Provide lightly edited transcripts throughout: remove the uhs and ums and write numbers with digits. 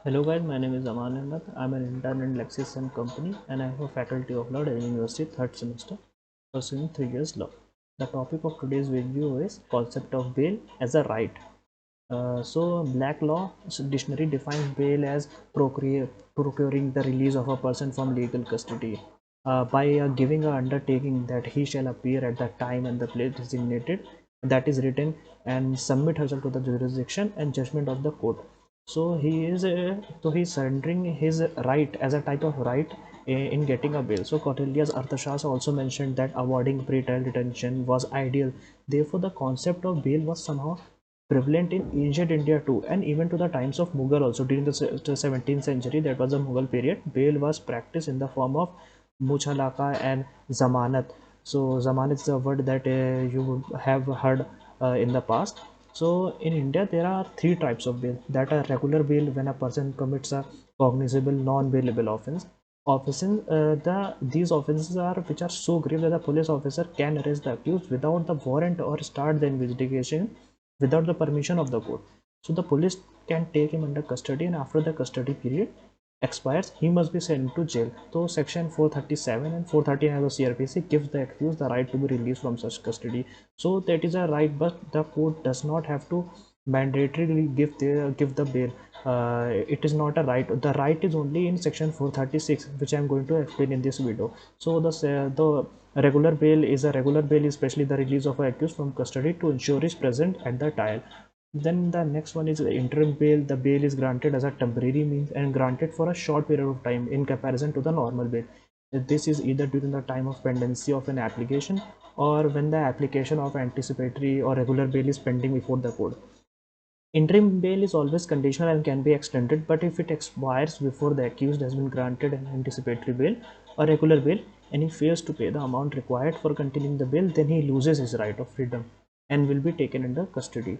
Hello guys, my name is Aman Ahmed. I'm an intern in Lexis & Company and I have a faculty of law at University third semester pursuing 3 years law. The topic of today's video is concept of bail as a right. Black law dictionary defines bail as procuring the release of a person from legal custody by giving an undertaking that he shall appear at the time and the place designated, that is written, and submit herself to the jurisdiction and judgment of the court. He's surrendering his right as a type of right in getting a bail. So Cornelius Arthashastra also mentioned that avoiding pretrial detention was ideal. Therefore, the concept of bail was somehow prevalent in ancient India too, and even to the times of Mughal also. During the 17th century, that was the Mughal period, bail was practiced in the form of muchalaka and zamanat. So zamanat is a word that you would have heard in the past. So in India, there are three types of bail: that are regular bail, when a person commits a cognizable non-bailable offense. These offenses are which are so grave that the police officer can arrest the accused without the warrant or start the investigation without the permission of the court. So the police can take him under custody, and after the custody period expires, he must be sent to jail. So section 437 and 439 of the CRPC gives the accused the right to be released from such custody. So that is a right, but the court does not have to mandatorily give the bail. It is not a right. The right is only in section 436, which I am going to explain in this video. So the regular bail is a regular bail, especially the release of an accused from custody to ensure is present at the trial. Then the next one is the interim bail. The bail is granted as a temporary means and granted for a short period of time in comparison to the normal bail. This is either during the time of pendency of an application or when the application of anticipatory or regular bail is pending before the court. Interim bail is always conditional and can be extended, but if it expires before the accused has been granted an anticipatory bail or regular bail and he fails to pay the amount required for continuing the bail, then he loses his right of freedom and will be taken under custody.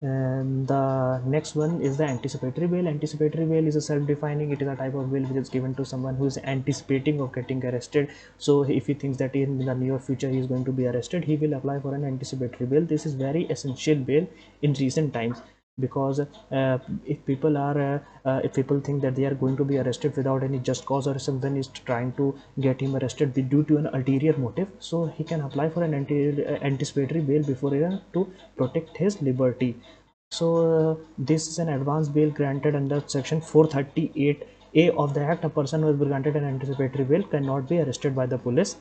And the next one is the anticipatory bail. Anticipatory bail is a self-defining. It is a type of bail which is given to someone who is anticipating of getting arrested. So if he thinks that in the near future he is going to be arrested, he will apply for an anticipatory bail. This is very essential bail in recent times, because if people think that they are going to be arrested without any just cause, or someone is trying to get him arrested due to an ulterior motive, so he can apply for an anticipatory bail before to protect his liberty. This is an advance bail granted under section 438A of the act. A person who has been granted an anticipatory bail cannot be arrested by the police.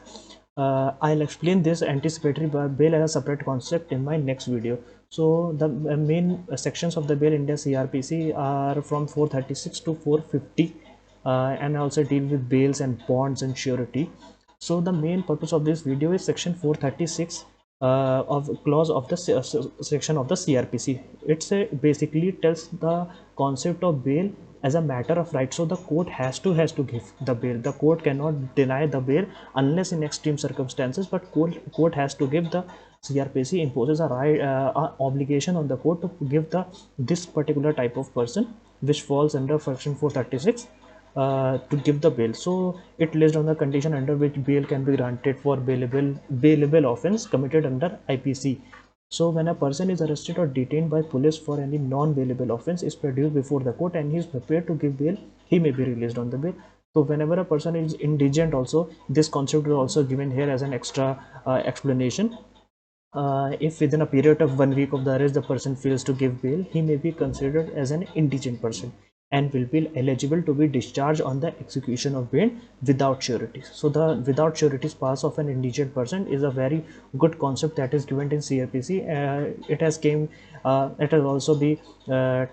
I'll explain this anticipatory bail as a separate concept in my next video. So the main sections of the bail in the CRPC are from 436 to 450, and also deal with bails and bonds and surety. So the main purpose of this video is section 436 of clause of the section of the CRPC. Basically tells the concept of bail as a matter of right. So the court has to give the bail. The court cannot deny the bail unless in extreme circumstances, but court has to give. The CRPC imposes a right obligation on the court to give the this particular type of person which falls under section 436 to give the bail. So it lists on the condition under which bail can be granted for bailable offense committed under IPC. So when a person is arrested or detained by police for any non-bailable offense, is produced before the court and he is prepared to give bail, he may be released on the bail. So whenever a person is indigent also, this concept is also given here as an extra explanation. If within a period of 1 week of the arrest the person fails to give bail, he may be considered as an indigent person and will be eligible to be discharged on the execution of bail without surety. So the without sureties pass of an indigent person is a very good concept that is given in CRPC. It has also been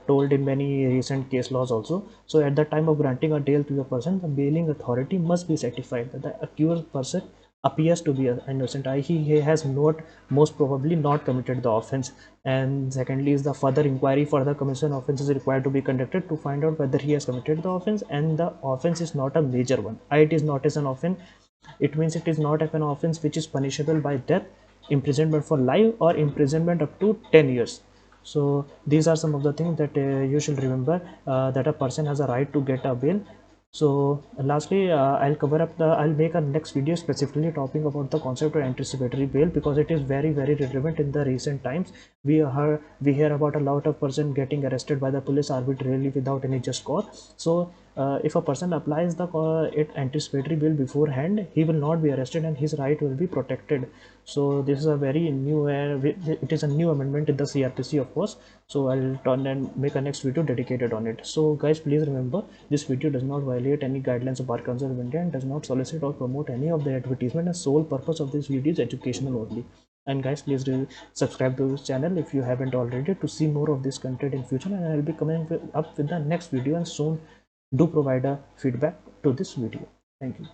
told in many recent case laws also. So at the time of granting a bail to a person, the bailing authority must be certified that the accused person appears to be innocent. He has not, most probably not committed the offense. And secondly is the further inquiry for the commission offense is required to be conducted to find out whether he has committed the offense, and the offense is not a major one. It is not as an offense. It means it is not an offense which is punishable by death, imprisonment for life, or imprisonment up to 10 years. So these are some of the things that you should remember, that a person has a right to get a bail So lastly, I'll make a next video specifically talking about the concept of anticipatory bail, because it is very relevant in the recent times. We hear about a lot of person getting arrested by the police arbitrarily without any just cause. So if a person applies the anticipatory bail beforehand, he will not be arrested and his right will be protected. So this is a very new it is a new amendment in the CRPC, of course. So I'll turn and make a next video dedicated on it. So guys, please remember, this video does not violate any guidelines of Bar Council of India and does not solicit or promote any of the advertisement. The sole purpose of this video is educational only. And guys, please do subscribe to this channel if you haven't already, to see more of this content in future, and I'll be coming up with the next video, and soon do provide a feedback to this video. Thank you.